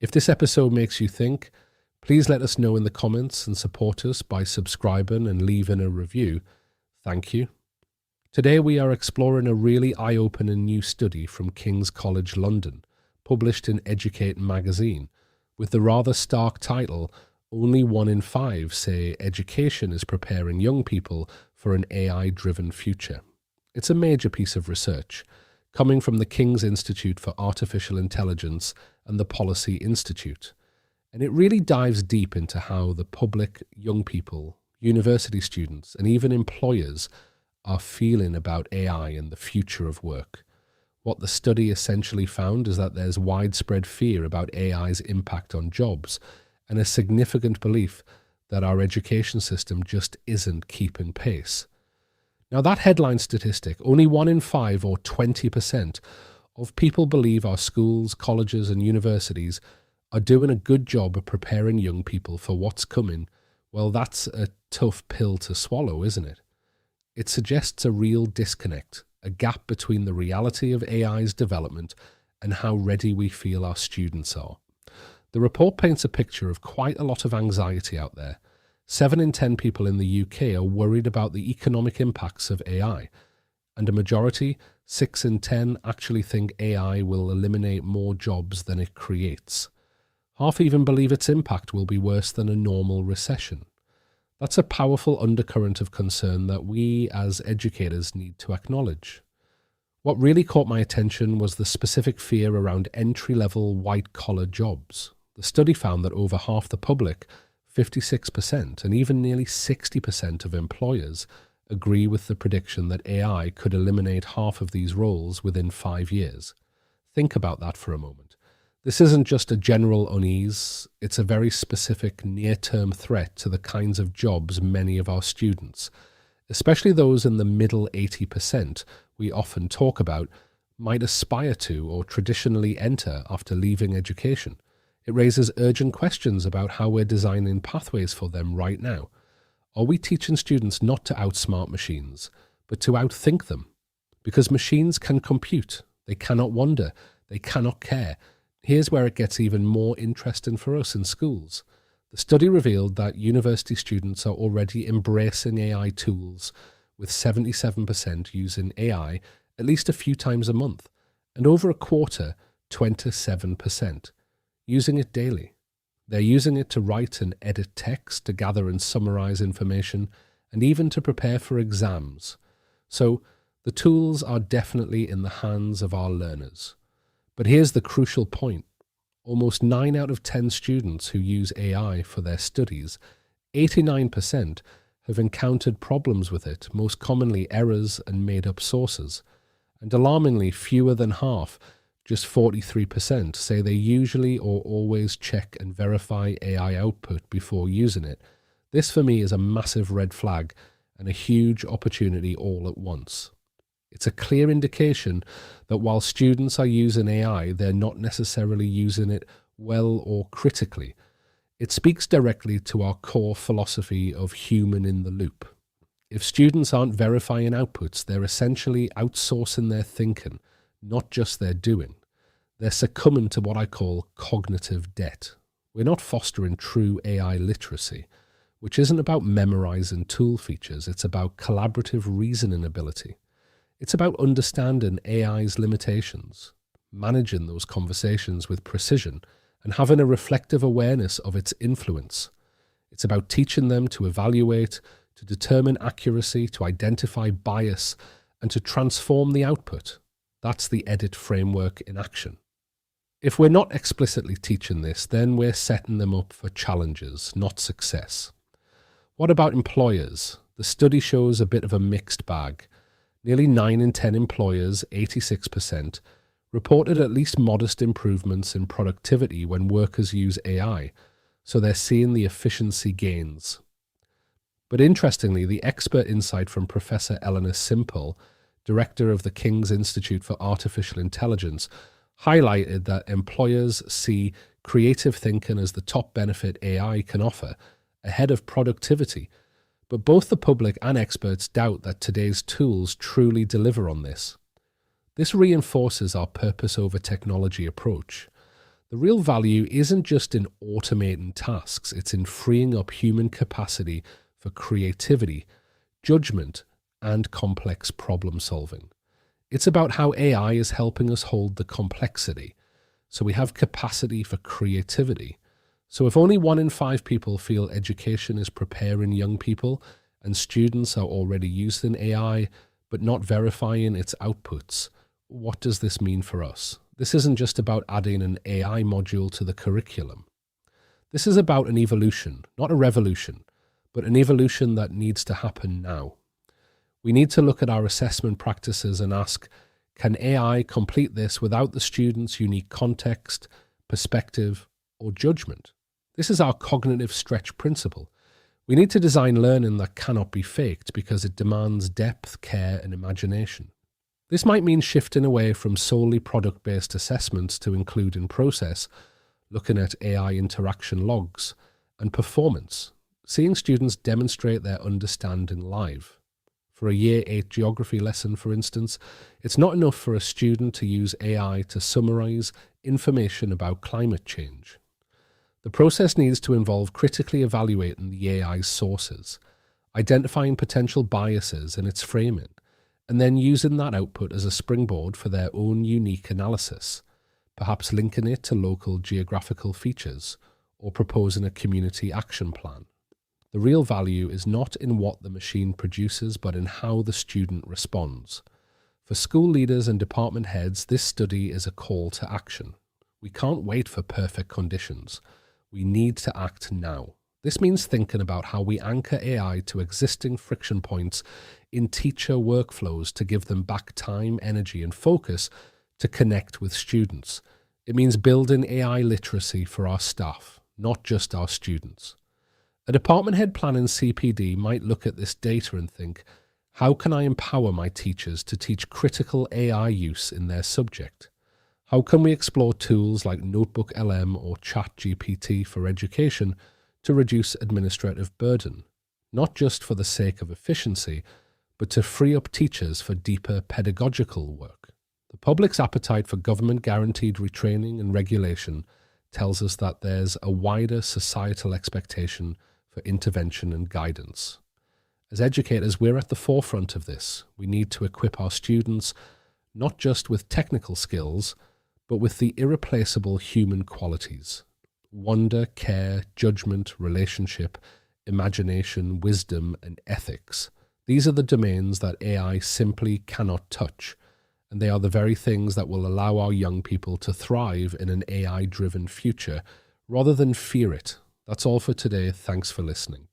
If this episode makes you think, please let us know in the comments and support us by subscribing and leaving a review. Thank you. Today we are exploring a really eye-opening new study from King's College London, published in Educate magazine, with the rather stark title, "Only 1 in 5 say education is preparing young people for an AI-driven future." It's a major piece of research, coming from the King's Institute for Artificial Intelligence and the Policy Institute. And it really dives deep into how the public, young people, university students, and even employers are feeling about AI and the future of work. What the study essentially found is that there's widespread fear about AI's impact on jobs and a significant belief that our education system just isn't keeping pace. Now, that headline statistic, only 1 in 5 or 20% of people believe our schools, colleges and universities are doing a good job of preparing young people for what's coming. Well, that's a tough pill to swallow, isn't it? It suggests a real disconnect, a gap between the reality of AI's development and how ready we feel our students are. The report paints a picture of quite a lot of anxiety out there. 7 in 10 people in the UK are worried about the economic impacts of AI, and a majority, 6 in 10, actually think AI will eliminate more jobs than it creates. Half even believe its impact will be worse than a normal recession. That's a powerful undercurrent of concern that we as educators need to acknowledge. What really caught my attention was the specific fear around entry-level white-collar jobs. The study found that over half the public, 56%, and even nearly 60% of employers agree with the prediction that AI could eliminate half of these roles within 5 years. Think about that for a moment. This isn't just a general unease, it's a very specific near-term threat to the kinds of jobs many of our students, especially those in the middle 80% we often talk about, might aspire to or traditionally enter after leaving education. It raises urgent questions about how we're designing pathways for them right now. Are we teaching students not to outsmart machines, but to outthink them? Because machines can compute, they cannot wonder, they cannot care. Here's where it gets even more interesting for us in schools. The study revealed that university students are already embracing AI tools, with 77% using AI at least a few times a month, and over a quarter, 27%, using it daily. They're using it to write and edit text, to gather and summarize information, and even to prepare for exams. So the tools are definitely in the hands of our learners. But here's the crucial point. Almost 9 out of 10 students who use AI for their studies, 89%, have encountered problems with it, most commonly errors and made-up sources. And alarmingly, fewer than half, just 43%, say they usually or always check and verify AI output before using it. This for me is a massive red flag and a huge opportunity all at once. It's a clear indication that while students are using AI, they're not necessarily using it well or critically. It speaks directly to our core philosophy of human in the loop. If students aren't verifying outputs, they're essentially outsourcing their thinking, not just their doing. They're succumbing to what I call cognitive debt. We're not fostering true AI literacy, which isn't about memorizing tool features. It's about collaborative reasoning ability. It's about understanding AI's limitations, managing those conversations with precision, and having a reflective awareness of its influence. It's about teaching them to evaluate, to determine accuracy, to identify bias, and to transform the output. That's the EDIT framework in action. If we're not explicitly teaching this, then we're setting them up for challenges, not success. What about employers? The study shows a bit of a mixed bag. Nearly 9 in 10 employers, 86%, reported at least modest improvements in productivity when workers use AI, so they're seeing the efficiency gains. But interestingly, the expert insight from Professor Eleanor Simple, director of the King's Institute for Artificial Intelligence, highlighted that employers see creative thinking as the top benefit AI can offer, ahead of productivity. But both the public and experts doubt that today's tools truly deliver on this. This reinforces our purpose over technology approach. The real value isn't just in automating tasks, it's in freeing up human capacity for creativity, judgment, and complex problem solving. It's about how AI is helping us hold the complexity, so we have capacity for creativity. So if only 1 in 5 people feel education is preparing young people, and students are already using AI but not verifying its outputs, what does this mean for us? This isn't just about adding an AI module to the curriculum. This is about an evolution, not a revolution, but an evolution that needs to happen now. We need to look at our assessment practices and ask, can AI complete this without the student's unique context, perspective, or judgment? This is our cognitive stretch principle. We need to design learning that cannot be faked because it demands depth, care, and imagination. This might mean shifting away from solely product-based assessments to include in process, looking at AI interaction logs and performance, seeing students demonstrate their understanding live. For a Year 8 geography lesson, for instance, it's not enough for a student to use AI to summarize information about climate change. The process needs to involve critically evaluating the AI's sources, identifying potential biases in its framing, and then using that output as a springboard for their own unique analysis, perhaps linking it to local geographical features or proposing a community action plan. The real value is not in what the machine produces, but in how the student responds. For school leaders and department heads, this study is a call to action. We can't wait for perfect conditions. We need to act now. This means thinking about how we anchor AI to existing friction points in teacher workflows to give them back time, energy, and focus to connect with students. It means building AI literacy for our staff, not just our students. A department head planning CPD might look at this data and think, how can I empower my teachers to teach critical AI use in their subject? How can we explore tools like NotebookLM or ChatGPT for education to reduce administrative burden, not just for the sake of efficiency, but to free up teachers for deeper pedagogical work? The public's appetite for government-guaranteed retraining and regulation tells us that there's a wider societal expectation for intervention and guidance. As educators, we're at the forefront of this. We need to equip our students not just with technical skills, but with the irreplaceable human qualities: wonder, care, judgment, relationship, imagination, wisdom, and ethics. These are the domains that AI simply cannot touch, and they are the very things that will allow our young people to thrive in an AI-driven future rather than fear it. That's all for today. Thanks for listening.